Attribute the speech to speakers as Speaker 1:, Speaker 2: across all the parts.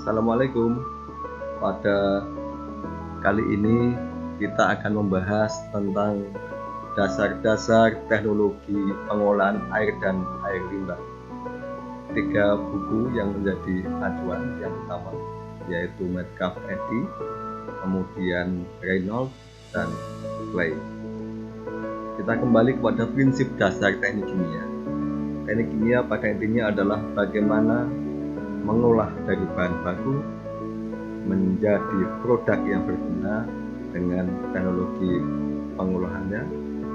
Speaker 1: Assalamualaikum. Pada kali ini kita akan membahas tentang dasar-dasar teknologi pengolahan air dan air limbah. 3 buku yang menjadi acuan yang utama yaitu Metcalfe Eddy, kemudian Reynolds dan Clay. Kita kembali kepada prinsip dasar teknik kimia. Teknik kimia pada intinya adalah bagaimana mengolah dari bahan baku menjadi produk yang berguna dengan teknologi pengolahannya.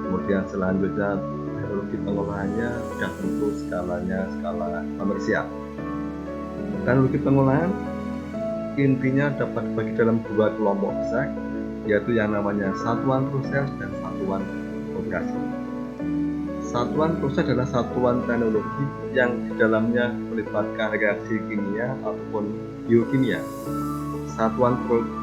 Speaker 1: Kemudian selanjutnya teknologi pengolahannya sudah tentu skalanya skala komersial. Teknologi pengolahan intinya dapat dibagi dalam 2 kelompok besar, yaitu yang namanya satuan proses dan satuan operasi. Satuan proses adalah satuan teknologi yang di dalamnya melibatkan reaksi kimia ataupun biokimia. Satuan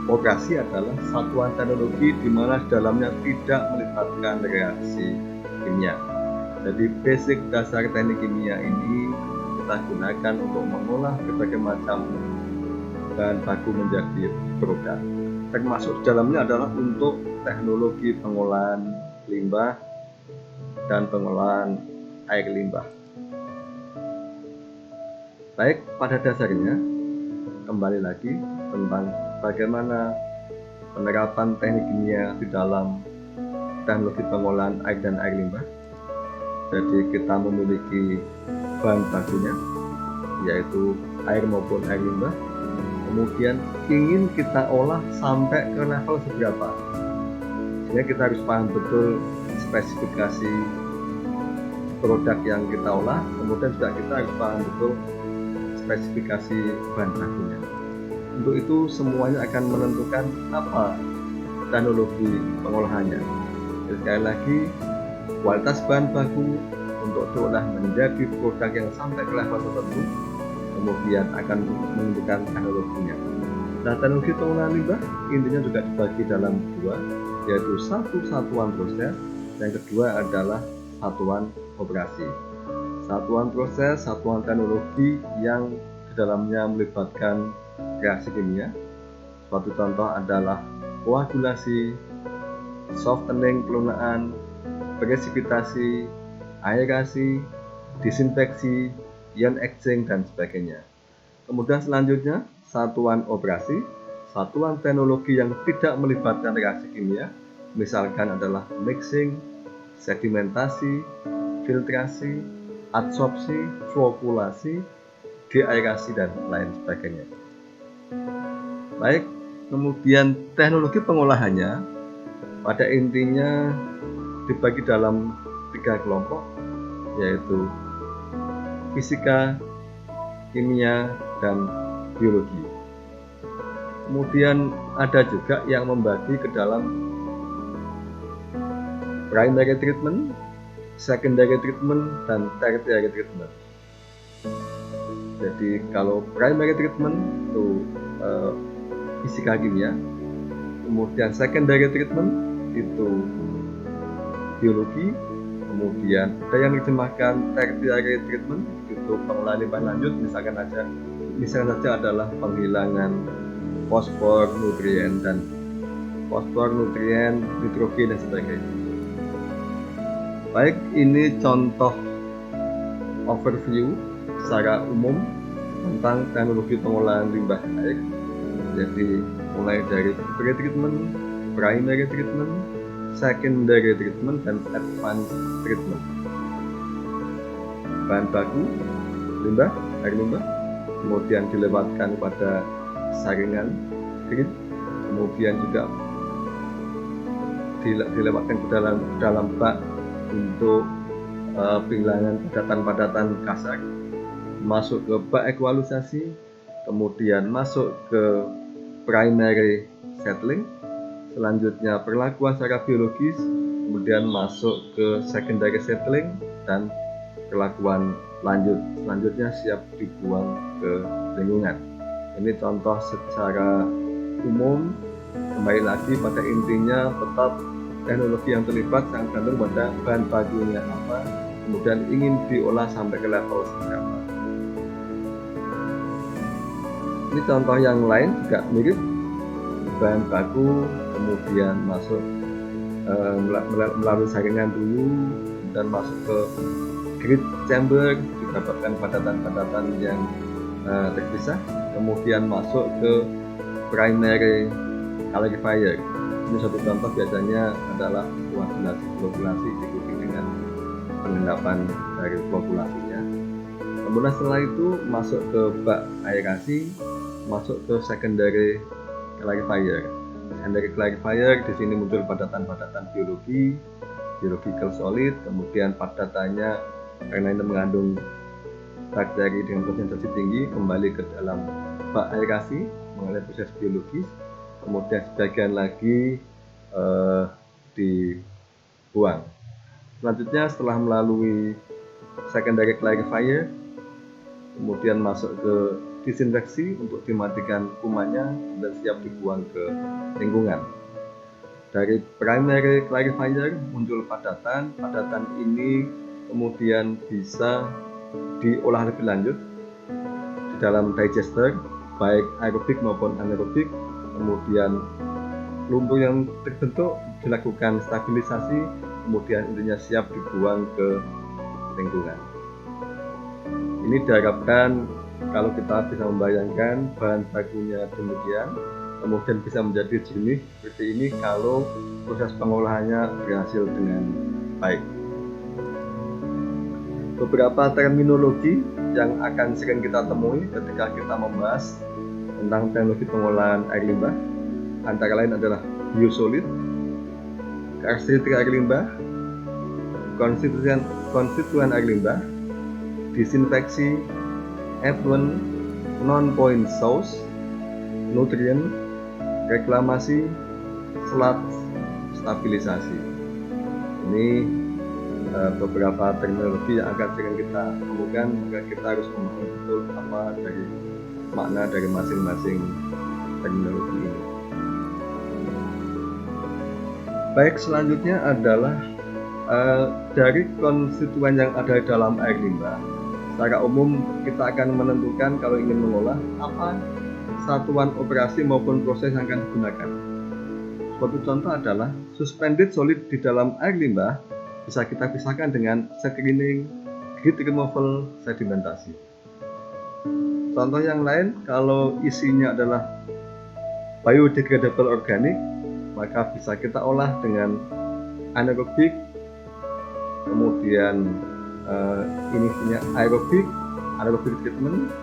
Speaker 1: operasi adalah satuan teknologi di mana di dalamnya tidak melibatkan reaksi kimia. Jadi basic dasar teknik kimia ini kita gunakan untuk mengolah berbagai macam bahan baku menjadi produk. Termasuk di dalamnya adalah untuk teknologi pengolahan limbah dan pengolahan air limbah. Baik, pada dasarnya kembali lagi tentang bagaimana penerapan teknik kimia di dalam teknologi pengolahan air dan air limbah. Jadi kita memiliki bahan bakunya yaitu air maupun air limbah. Kemudian ingin kita olah sampai ke level seberapa. Sehingga kita harus paham betul spesifikasi produk yang kita olah, kemudian juga kita harus paham betul spesifikasi bahan bakunya. Untuk itu semuanya akan menentukan apa teknologi pengolahannya. Jadi, sekali lagi, kualitas bahan baku untuk diolah menjadi produk yang sampai ke level tertentu, kemudian akan menentukan teknologinya. Nah, teknologi pengolahan limbah intinya juga dibagi dalam 2, yaitu satuan proses, yang kedua adalah satuan operasi. Satuan proses, satuan teknologi yang di dalamnya melibatkan reaksi kimia. Suatu contoh adalah koagulasi, softening pelunaan, presipitasi, aerasi, disinfeksi, ion exchange, dan sebagainya. Kemudian selanjutnya, satuan operasi, satuan teknologi yang tidak melibatkan reaksi kimia, misalkan adalah mixing, sedimentasi, filtrasi, adsorpsi, flockulasi, deaerasi, dan lain sebagainya. Baik, kemudian teknologi pengolahannya pada intinya dibagi dalam 3 kelompok, yaitu fisika, kimia, dan biologi. Kemudian ada juga yang membagi ke dalam primary treatment, secondary treatment, dan tertiary treatment. Jadi kalau primary treatment itu fisika kimia, kemudian secondary treatment itu biologi, kemudian ada yang diterjemahkan tertiary treatment itu pengolahan limbah lanjut, misalnya saja adalah penghilangan fosfor, nutrien, nitrogen, dan sebagainya. Baik, ini contoh overview secara umum tentang teknologi pengolahan limbah air. Jadi mulai dari pre-treatment, primary treatment, secondary treatment, dan advanced treatment. Bahan baku limbah, air limbah, kemudian dilewatkan pada saringan green, kemudian juga dilewatkan ke dalam bak untuk penghilangan padatan-padatan kasar, masuk ke bak ekualisasi, kemudian masuk ke primary settling, selanjutnya perlakuan secara biologis, kemudian masuk ke secondary settling, dan perlakuan lanjut. Selanjutnya siap dibuang ke lingkungan. Ini contoh secara umum. Kembali lagi pada intinya tetap teknologi yang terlibat sangat tergantung pada bahan bakunya apa, kemudian ingin diolah sampai ke level seberapa. Ini contoh yang lain juga mirip, bahan baku kemudian masuk melalui saringan dulu dan masuk ke grid chamber, didapatkan padatan-padatan yang terpisah, kemudian masuk ke primary clarifier. Ini satu contoh biasanya adalah koagulasi diikuti dengan pengendapan dari koagulasinya. Kemudian setelah itu masuk ke bak aerasi, masuk ke secondary clarifier. Secondary clarifier di sini muncul padatan-padatan biological solid, kemudian padatannya karena ini mengandung bakteri dengan konsentrasi tinggi kembali ke dalam bak aerasi mengalami proses biologis, kemudian sebagian lagi dibuang. Selanjutnya setelah melalui secondary clarifier, kemudian masuk ke disinfeksi untuk dimatikan kumannya dan siap dibuang ke lingkungan. Dari primary clarifier muncul padatan ini kemudian bisa diolah lebih lanjut di dalam digester, baik aerobik maupun anaerobik. Kemudian lumpur yang terbentuk dilakukan stabilisasi, kemudian intinya siap dibuang ke lingkungan. Ini diharapkan kalau kita bisa membayangkan bahan bakunya demikian, kemudian bisa menjadi jernih seperti ini kalau proses pengolahannya berhasil dengan baik. Beberapa terminologi yang akan sering kita temui ketika kita membahas tentang teknologi pengolahan air limbah antara lain adalah biosolid, karakteristik air limbah, konstituen air limbah, disinfeksi, effluent, non-point source, nutrien, reklamasi, sludge, stabilisasi. Ini beberapa terminologi yang akan sering kita temukan, maka kita harus memahami betul apa dari makna dari masing-masing terminologi ini. Baik, selanjutnya adalah dari konstituen yang ada di dalam air limbah. Secara umum kita akan menentukan kalau ingin mengolah apa satuan operasi maupun proses yang akan digunakan. Suatu contoh adalah suspended solid di dalam air limbah bisa kita pisahkan dengan screening, grid removal, sedimentasi. Contoh yang lain, kalau isinya adalah biodegradable organik, maka bisa kita olah dengan anaerobik, kemudian ini punya aerobik treatment,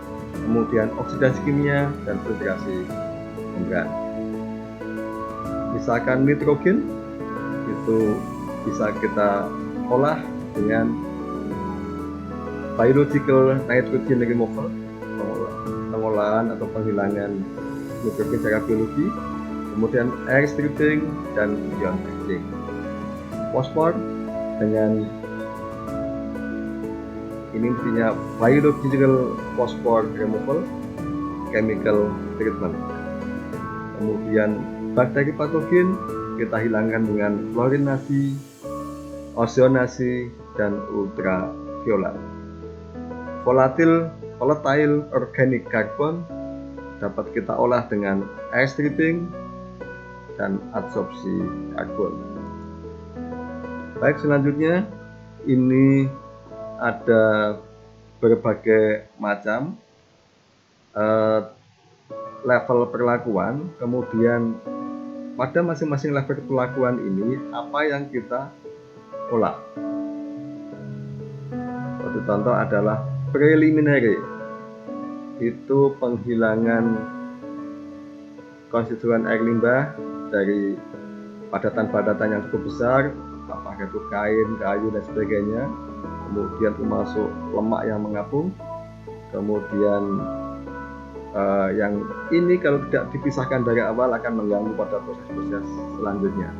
Speaker 1: kemudian oksidasi kimia dan filtrasi membran. Misalkan nitrogen itu bisa kita olah dengan biological nitrogen removal, pengolahan atau penghilangan nitrogen secara biologi, kemudian air stripping dan ion exchange. Fosfor dengan ini intinya biological phosphor removal, chemical treatment. Kemudian bakteri patogen kita hilangkan dengan fluorinasi, ozonasi, dan ultraviolet. Volatile organic carbon dapat kita olah dengan air stripping dan adsorpsi karbon. Baik, selanjutnya ini ada berbagai macam level perlakuan, kemudian pada masing-masing level perlakuan ini apa yang kita olah. Satu contoh adalah preliminary, itu penghilangan konstituen air limbah dari padatan-padatan yang cukup besar, apakah itu kain, kayu dan sebagainya. Kemudian termasuk lemak yang mengapung. Kemudian yang ini kalau tidak dipisahkan dari awal akan mengganggu pada proses-proses selanjutnya.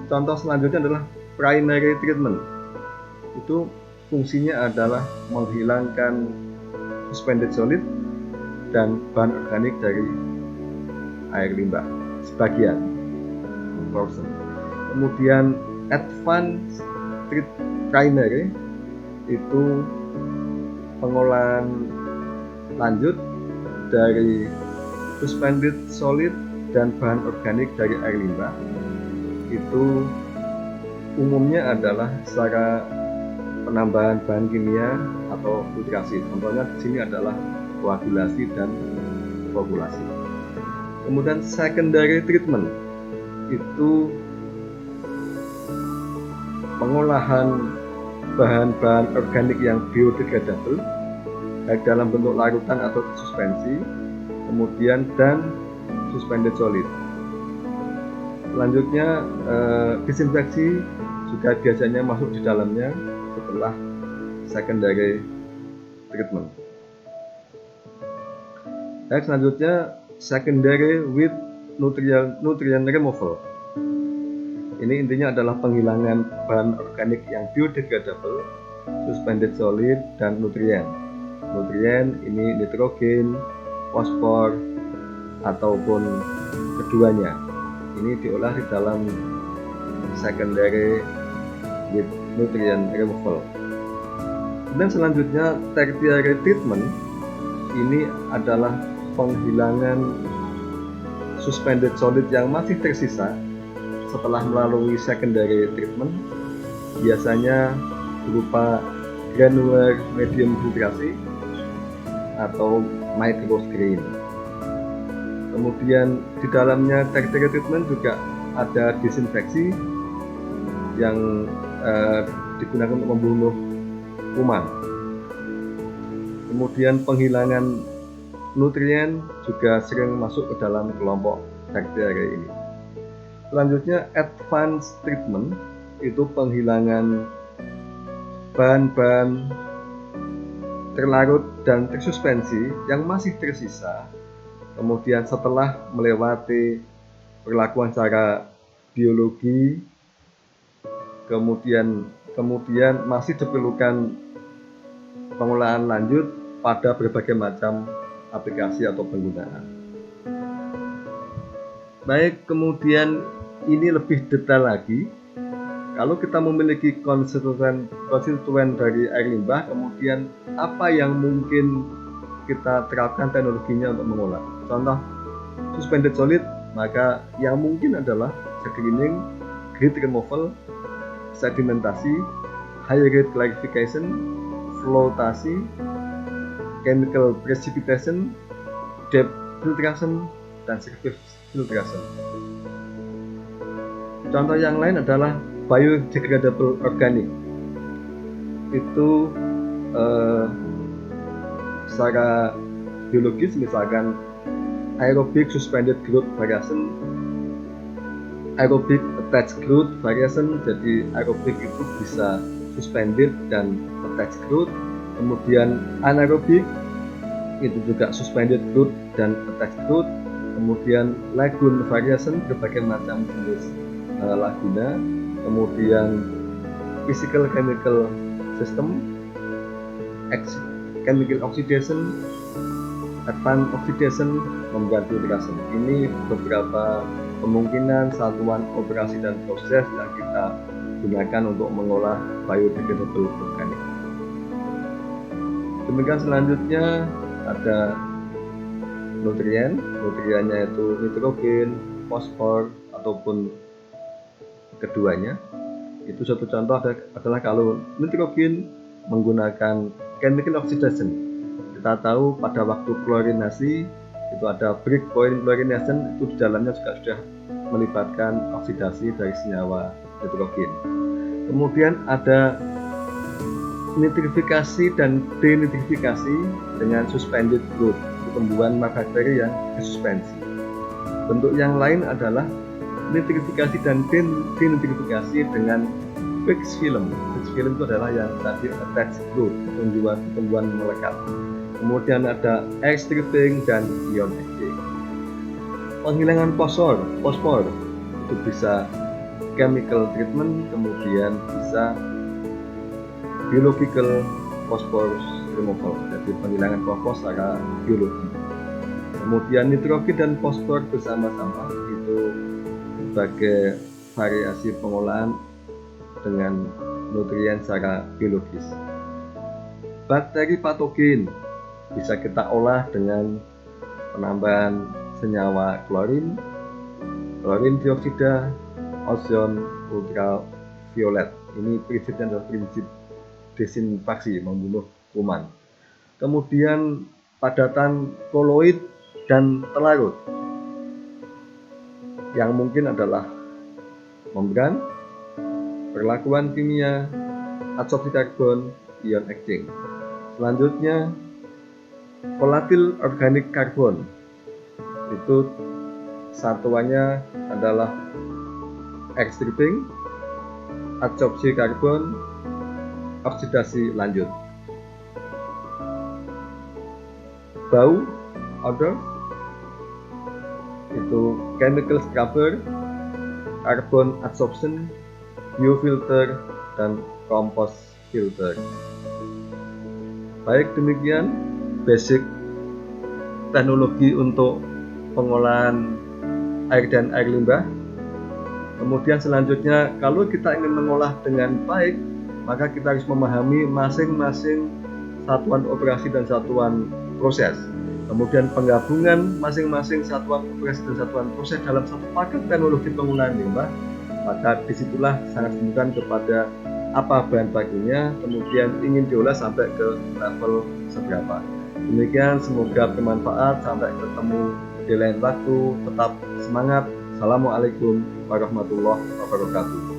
Speaker 1: Contoh selanjutnya adalah primary treatment. Itu fungsinya adalah menghilangkan suspended solid dan bahan organik dari air limbah sebagian portion. Kemudian advanced primary itu pengolahan lanjut dari suspended solid dan bahan organik dari air limbah itu umumnya adalah secara penambahan bahan kimia atau filtrasi. Contohnya di sini adalah koagulasi dan koagulasi. Kemudian secondary treatment itu pengolahan bahan-bahan organik yang biodegradable baik dalam bentuk larutan atau suspensi, kemudian dan suspended solid. Selanjutnya disinfeksi juga biasanya masuk di dalamnya setelah secondary treatment. Baik, selanjutnya secondary with nutrient removal. Ini intinya adalah penghilangan bahan organik yang biodegradable, suspended solid, dan nutrien. Nutrien ini nitrogen, fosfor, ataupun keduanya. Ini diolah di dalam secondary with nutrient removal. Dan selanjutnya tertiary treatment ini adalah penghilangan suspended solid yang masih tersisa setelah melalui secondary treatment, biasanya berupa granular medium filtrasi atau microscreen. Kemudian di dalamnya tertiary treatment juga ada disinfeksi yang digunakan untuk membunuh kuman. Kemudian penghilangan nutrien juga sering masuk ke dalam kelompok tertiary ini. Selanjutnya advanced treatment itu penghilangan bahan-bahan terlarut dan tersuspensi yang masih tersisa kemudian setelah melewati perlakuan secara biologi, kemudian masih diperlukan pengolahan lanjut pada berbagai macam aplikasi atau penggunaan. Baik, kemudian ini lebih detail lagi. Kalau kita memiliki konstituen dari air limbah, kemudian apa yang mungkin kita terapkan teknologinya untuk mengolah. Contoh suspended solid, maka yang mungkin adalah screening, grit removal, sedimentasi, high rate clarification, floatasi, chemical precipitation, depth filtration, dan surface filtration. Contoh yang lain adalah biodegradable organic. Itu secara biologis misalkan aerobic suspended growth variation, aerobic attached growth variation. Jadi aerobic itu bisa suspended dan attached growth. Kemudian anaerobic itu juga suspended growth dan attached growth. Kemudian lagoon variation, berbagai macam jenis laguna. Kemudian physical chemical system, chemical oxidation, advanced oxidation, membuat filtrasi. Ini beberapa kemungkinan satuan operasi dan proses yang kita gunakan untuk mengolah biodegradable organik. Demikian selanjutnya ada nutriennya itu nitrogen, fosfor ataupun keduanya. Itu satu contoh adalah kalau nitrogen menggunakan chemical oxidation. Kita tahu pada waktu klorinasi itu ada breakpoint chlorination, itu di dalamnya juga sudah melibatkan oksidasi dari senyawa nitrogen. Kemudian ada nitrifikasi dan denitrifikasi dengan suspended growth, pertumbuhan bakteri yang disuspensi. Bentuk yang lain adalah nitrifikasi dan denitrifikasi dengan fixed film. Fixed film itu adalah yang tadi attached growth, pertumbuhan melekat. Kemudian ada air stripping dan ion exchange. Penghilangan fosfor itu bisa chemical treatment, kemudian bisa biological phosphorus removal, jadi penghilangan fosfor secara biologi. Kemudian nitrogen dan fosfor bersama-sama itu sebagai variasi pengolahan dengan nutrien secara biologis. Bakteri patogen bisa kita olah dengan penambahan senyawa klorin, klorin dioksida, ozon ultraviolet. Ini prinsipnya adalah prinsip desinfeksi, membunuh kuman. Kemudian padatan koloid dan telarut, yang mungkin adalah membran, perlakuan kimia, adsorpsi karbon, ion exchange. Selanjutnya volatil organik karbon, itu satuannya adalah air stripping, adsorpsi karbon, oksidasi lanjut. Bau, odor, itu chemical scrubber, carbon adsorption, biofilter, dan compost filter. Baik, demikian basic teknologi untuk pengolahan air dan air limbah. Kemudian selanjutnya, kalau kita ingin mengolah dengan baik, maka kita harus memahami masing-masing satuan operasi dan satuan proses. Kemudian penggabungan masing-masing satuan operasi dan satuan proses dalam satu paket teknologi pengolahan limbah, maka disitulah sangat ditentukan kepada apa bahan bakunya, kemudian ingin diolah sampai ke level seberapa. Demikian, semoga bermanfaat. Sampai ketemu di lain waktu. Tetap semangat. Assalamualaikum warahmatullahi wabarakatuh.